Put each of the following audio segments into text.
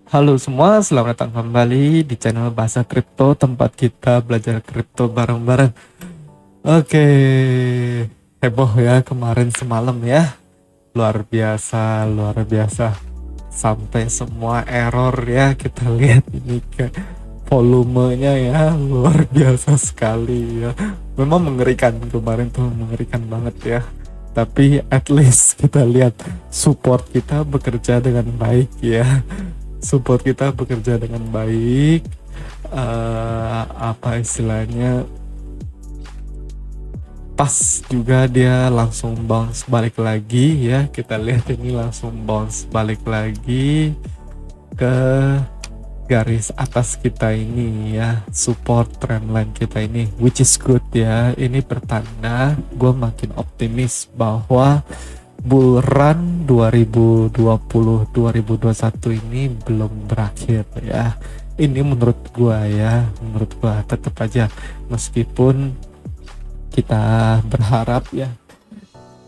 Halo semua, selamat datang kembali di channel Bahasa Kripto, tempat kita belajar kripto bareng-bareng. Oke, heboh ya kemarin semalam ya. Luar biasa, luar biasa. Sampai semua error ya, kita lihat ini ke volumenya ya, luar biasa sekali ya. Memang mengerikan, kemarin tuh mengerikan banget ya. Tapi at least kita lihat support kita bekerja dengan baik ya, support kita bekerja dengan baik. Apa istilahnya, pas juga dia langsung bounce balik lagi ya. Kita lihat ini langsung bounce balik lagi ke garis atas kita ini ya, support trendline kita ini, which is good ya. Ini pertanda gue makin optimis bahwa bull run 2020-2021 ini belum berakhir ya. Ini menurut gua ya, menurut gua tetap aja meskipun kita berharap ya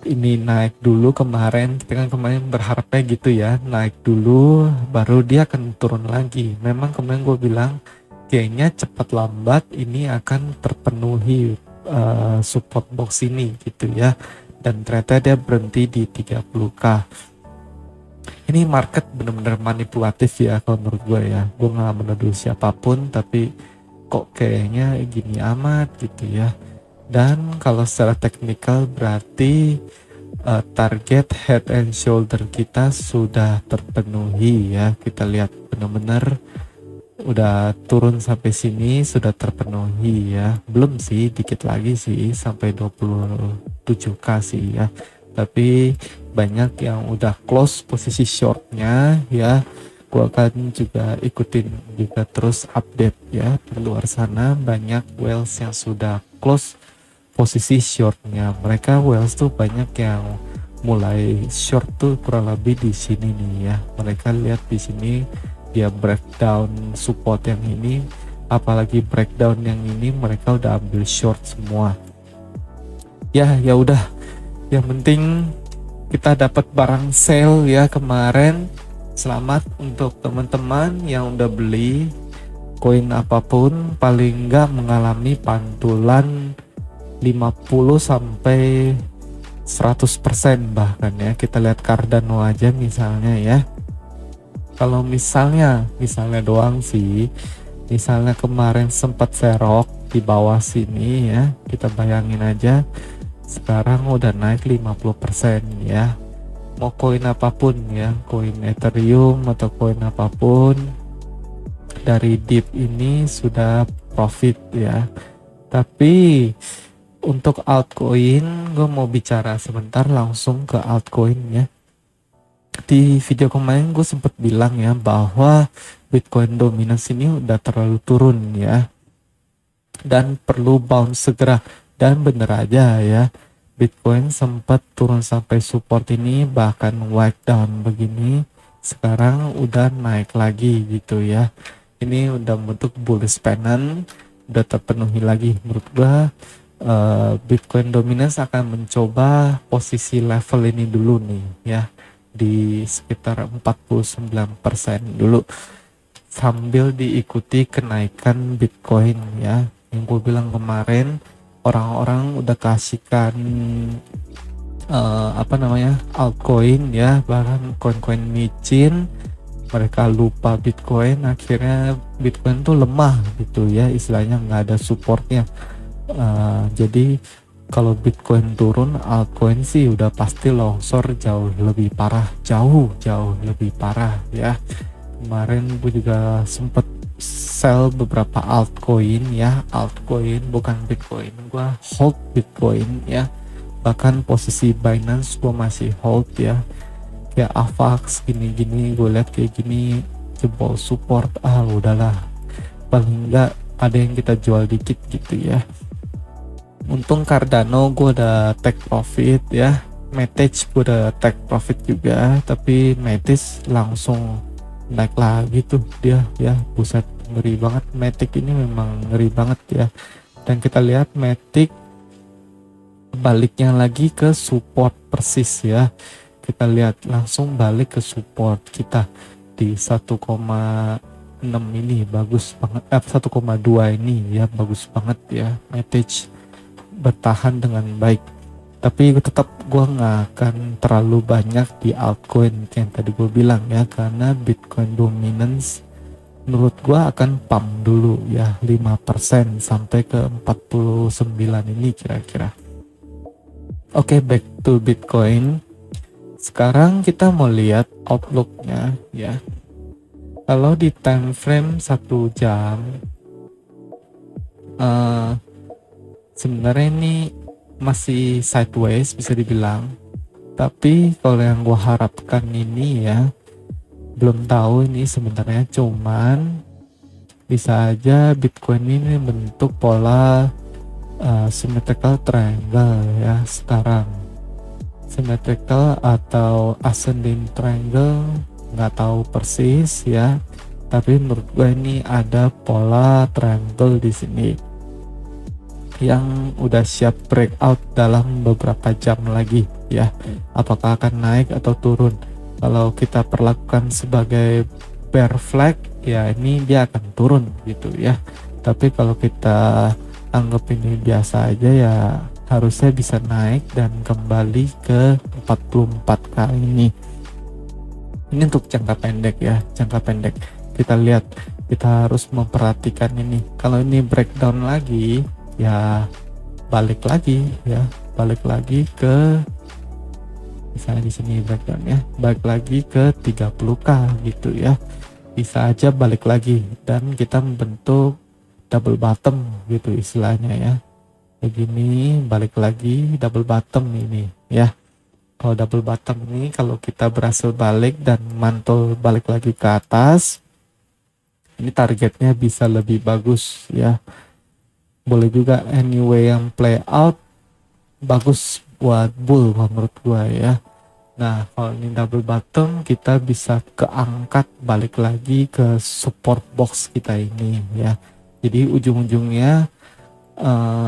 ini naik dulu. Kemarin kita kan kemarin berharapnya gitu ya, naik dulu baru dia akan turun lagi. Memang kemarin gue bilang kayaknya cepat lambat ini akan terpenuhi support box ini gitu ya, dan ternyata dia berhenti di 30k. Ini market bener-bener manipulatif ya kalau menurut gue ya. Gue nggak menuduh siapapun, tapi kok kayaknya gini amat gitu ya. Dan kalau secara teknikal berarti target head and shoulder kita sudah terpenuhi ya. Kita lihat benar-benar udah turun sampai sini, sudah terpenuhi ya. Belum sih, dikit lagi sih sampai 27k sih ya. Tapi banyak yang udah close posisi shortnya ya. Gua akan juga ikutin juga terus update ya. Di luar sana banyak whales yang sudah close posisi shortnya. Mereka whales tuh banyak yang mulai short tuh kurang lebih di sini nih ya. Mereka lihat di sini dia breakdown support yang ini, apalagi breakdown yang ini, mereka udah ambil short semua. Ya udah, yang penting kita dapat barang sale ya kemarin. Selamat untuk teman-teman yang udah beli koin apapun, paling nggak mengalami pantulan 50 sampai 100% bahkan ya. Kita lihat Cardano aja misalnya ya. Kalau misalnya doang sih, misalnya kemarin sempat serok di bawah sini ya, kita bayangin aja sekarang udah naik 50% ya. Mau koin apapun ya, koin Ethereum atau koin apapun, dari dip ini sudah profit ya. Tapi untuk altcoin, gue mau bicara sebentar langsung ke altcoin ya. Di video kemarin gue sempat bilang ya bahwa Bitcoin dominance ini udah terlalu turun ya, dan perlu bounce segera. Dan bener aja ya, Bitcoin sempat turun sampai support ini, bahkan wipe down begini, sekarang udah naik lagi gitu ya. Ini udah bentuk bullish pennant, udah terpenuhi lagi. Menurut gua Bitcoin dominance akan mencoba posisi level ini dulu nih ya, di sekitar 49% dulu, sambil diikuti kenaikan Bitcoin ya. Yang gue bilang kemarin, orang-orang udah kasihkan altcoin ya, bahkan koin-koin micin, mereka lupa Bitcoin. Akhirnya Bitcoin tuh lemah gitu ya, istilahnya nggak ada supportnya. Jadi kalau Bitcoin turun, altcoin sih udah pasti longsor jauh lebih parah, jauh lebih parah ya. Kemarin gue juga sempet sell beberapa altcoin ya, altcoin bukan Bitcoin. Gue hold Bitcoin ya, bahkan posisi Binance gue masih hold ya. Kayak Avax gini-gini, gue lihat kayak gini jebol support, udahlah, paling enggak ada yang kita jual dikit gitu ya. Untung Cardano gue udah take profit ya, Matic gue udah take profit juga, tapi Matic langsung naik lagi tuh dia ya. Buset, ngeri banget Matic ini, memang ngeri banget ya. Dan kita lihat Matic baliknya lagi ke support persis ya. Kita lihat langsung balik ke support kita di 1,6 ini bagus banget, 1,2 ini ya bagus banget ya, Matic bertahan dengan baik. Tapi tetap gue nggak akan terlalu banyak di altcoin yang tadi gue bilang ya, karena Bitcoin dominance menurut gue akan pump dulu ya 5% sampai ke 49 ini kira-kira. Oke, back to Bitcoin. Sekarang kita mau lihat outlooknya ya. Kalau di time frame 1 jam, sebenarnya ini masih sideways bisa dibilang. Tapi kalau yang gue harapkan ini ya, belum tahu ini sebenarnya, cuman bisa aja Bitcoin ini bentuk pola symmetrical triangle ya sekarang. Symmetrical atau ascending triangle nggak tahu persis ya, tapi menurut gue ini ada pola triangle di sini yang udah siap breakout dalam beberapa jam lagi ya. Apakah akan naik atau turun? Kalau kita perlakukan sebagai bear flag ya, ini dia akan turun gitu ya. Tapi kalau kita anggap ini biasa aja ya, harusnya bisa naik dan kembali ke 44k ini. Ini untuk jangka pendek ya, jangka pendek. Kita lihat, kita harus memperhatikan ini. Kalau ini breakdown lagi ya, balik lagi ya, balik lagi ke misalnya di sini breakdown ya, balik lagi ke 30k gitu ya. Bisa aja balik lagi dan kita membentuk double bottom gitu istilahnya ya. Begini balik lagi double bottom ini ya. Kalau double bottom ini, kalau kita berhasil balik dan mantul balik lagi ke atas, ini targetnya bisa lebih bagus ya. Boleh juga anyway yang play out bagus buat bull menurut gua ya. Nah, kalau ini double bottom, kita bisa keangkat balik lagi ke support box kita ini ya. Jadi ujung-ujungnya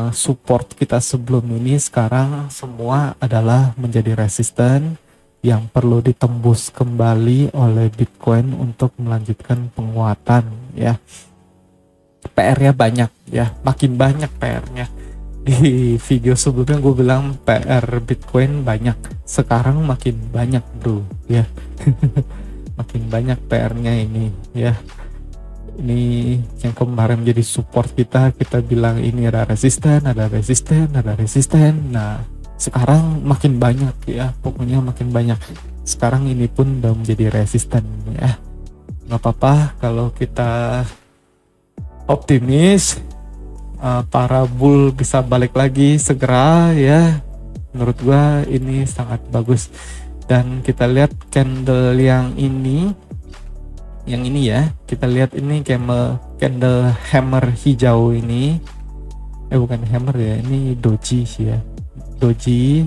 support kita sebelum ini sekarang semua adalah menjadi resisten yang perlu ditembus kembali oleh Bitcoin untuk melanjutkan penguatan ya. PR-nya banyak ya, makin banyak PR-nya. Di video sebelumnya gue bilang PR Bitcoin banyak, sekarang makin banyak bro ya. Makin banyak PR-nya ini ya. Ini yang kemarin jadi support kita bilang ini ada resisten, ada resisten, ada resisten. Nah sekarang makin banyak ya, pokoknya makin banyak. Sekarang ini pun udah menjadi resisten ya. Nggak apa-apa kalau kita optimis para bull bisa balik lagi segera ya. Menurut gua ini sangat bagus. Dan kita lihat candle yang ini ya, kita lihat ini candle hammer hijau ini, bukan hammer ya, ini doji sih ya, doji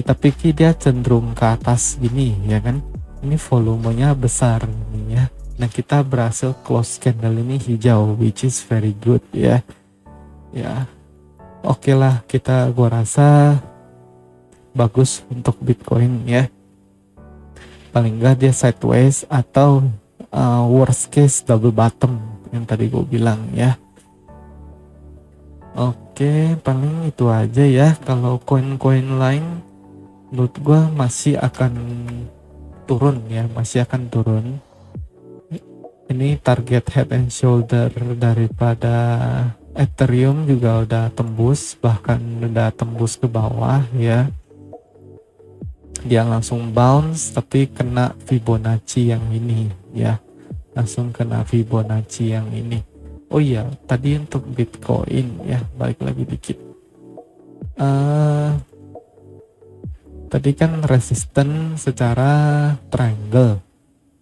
tapi dia cenderung ke atas gini ya kan. Ini volumenya besar ini ya. Nah kita berhasil close candle ini hijau, which is very good ya. Oke lah, gua rasa bagus untuk Bitcoin ya. Paling enggak dia sideways atau worst case double bottom yang tadi gue bilang ya. Oke, paling itu aja ya. Kalau koin-koin lain menurut gue masih akan turun ya, masih akan turun. Ini target head and shoulder daripada Ethereum juga udah tembus, bahkan udah tembus ke bawah ya. Dia langsung bounce tapi kena Fibonacci yang ini ya, langsung kena Fibonacci yang ini. Oh iya, tadi untuk Bitcoin ya, balik lagi dikit. Tadi kan resisten secara triangle.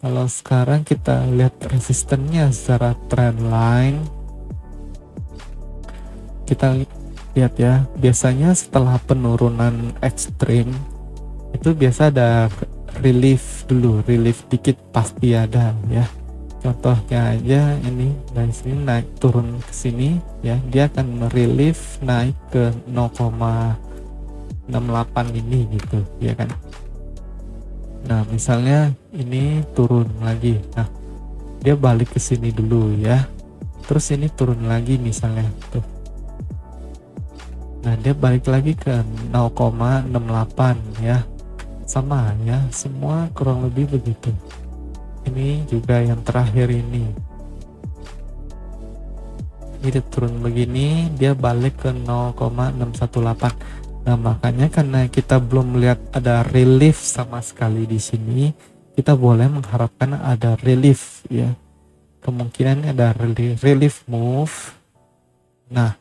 Kalau sekarang kita lihat resistennya secara trend line. Kita lihat ya, biasanya setelah penurunan ekstrim itu biasa ada relief dulu, relief dikit pasti ada ya. Contohnya aja ini dari sini naik turun ke sini ya, dia akan relief naik ke 0,68 ini gitu ya kan. Nah misalnya ini turun lagi, nah dia balik ke sini dulu ya, terus ini turun lagi misalnya tuh, nah dia balik lagi ke 0,68 ya, sama ya, semua kurang lebih begitu. Ini juga yang terakhir ini dia turun begini, dia balik ke 0,618. Nah makanya karena kita belum melihat ada relief sama sekali di sini, kita boleh mengharapkan ada relief ya, kemungkinan ada relief move. Nah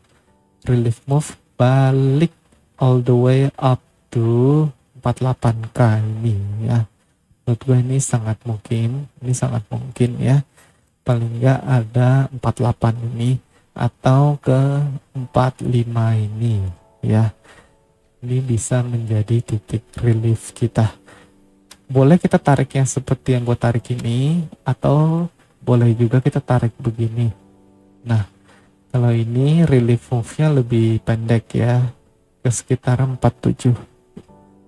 relief move balik all the way up to 48k ini ya, menurut gue ini sangat mungkin, ya, paling enggak ada 48 ini atau ke 45 ini ya. Ini bisa menjadi titik relief kita. Boleh kita tariknya seperti yang gue tarik ini, atau boleh juga kita tarik begini. Nah kalau ini relief move-nya lebih pendek ya, ke sekitar 47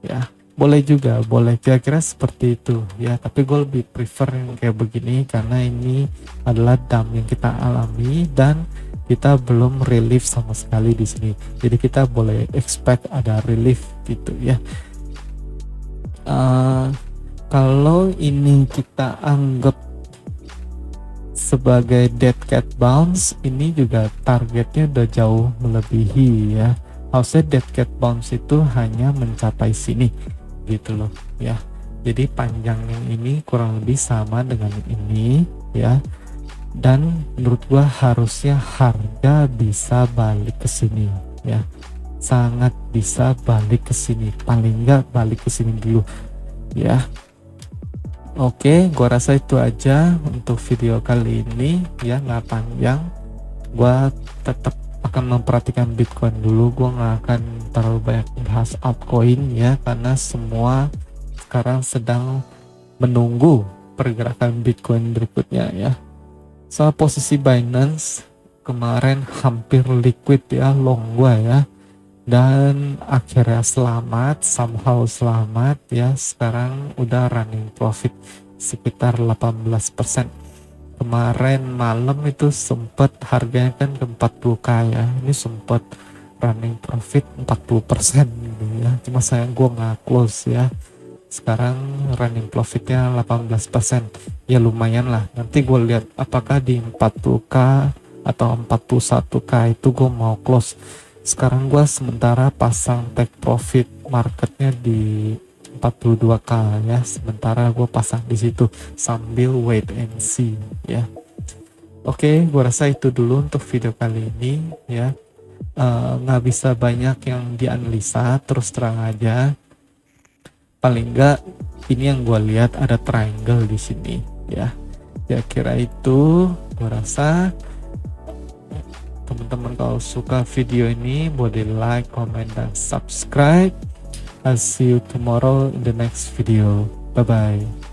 ya. Boleh juga, boleh kira-kira seperti itu ya, tapi gue lebih prefer yang kayak begini karena ini adalah dump yang kita alami dan kita belum relief sama sekali di sini. Jadi kita boleh expect ada relief gitu ya. Kalau ini kita anggap sebagai dead cat bounce, ini juga targetnya udah jauh melebihi ya. Harusnya dead cat bounce itu hanya mencapai sini gitu loh ya. Jadi panjang yang ini kurang lebih sama dengan ini ya, dan menurut gua harusnya harga bisa balik ke sini ya, sangat bisa balik ke sini, paling enggak balik ke sini dulu ya. Oke, gua rasa itu aja untuk video kali ini ya, nggak panjang. Gua tetap akan memperhatikan Bitcoin dulu, gua nggak akan terlalu banyak bahas altcoin ya, karena semua sekarang sedang menunggu pergerakan Bitcoin berikutnya ya. Soal posisi Binance kemarin hampir liquid ya, long gua ya, dan akhirnya somehow selamat ya, sekarang udah running profit sekitar 18%. Kemarin malam itu sempat harganya kan ke 40k ya, ini sempat running profit 40% gitu ya, cuma sayang gue nggak close ya. Sekarang running profitnya 18%, ya lumayan lah. Nanti gue lihat apakah di 40k atau 41k itu gue mau close. Sekarang gue sementara pasang take profit marketnya di 42k ya, sementara gue pasang di situ sambil wait and see ya. Oke, gue rasa itu dulu untuk video kali ini ya. Nggak bisa banyak yang dianalisa, terus terang aja. Paling enggak ini yang gue lihat ada triangle di sini ya. Kira-kira itu gue rasa. Teman-teman kalau suka video ini boleh like, comment, dan subscribe. I'll see you tomorrow in the next video. Bye bye.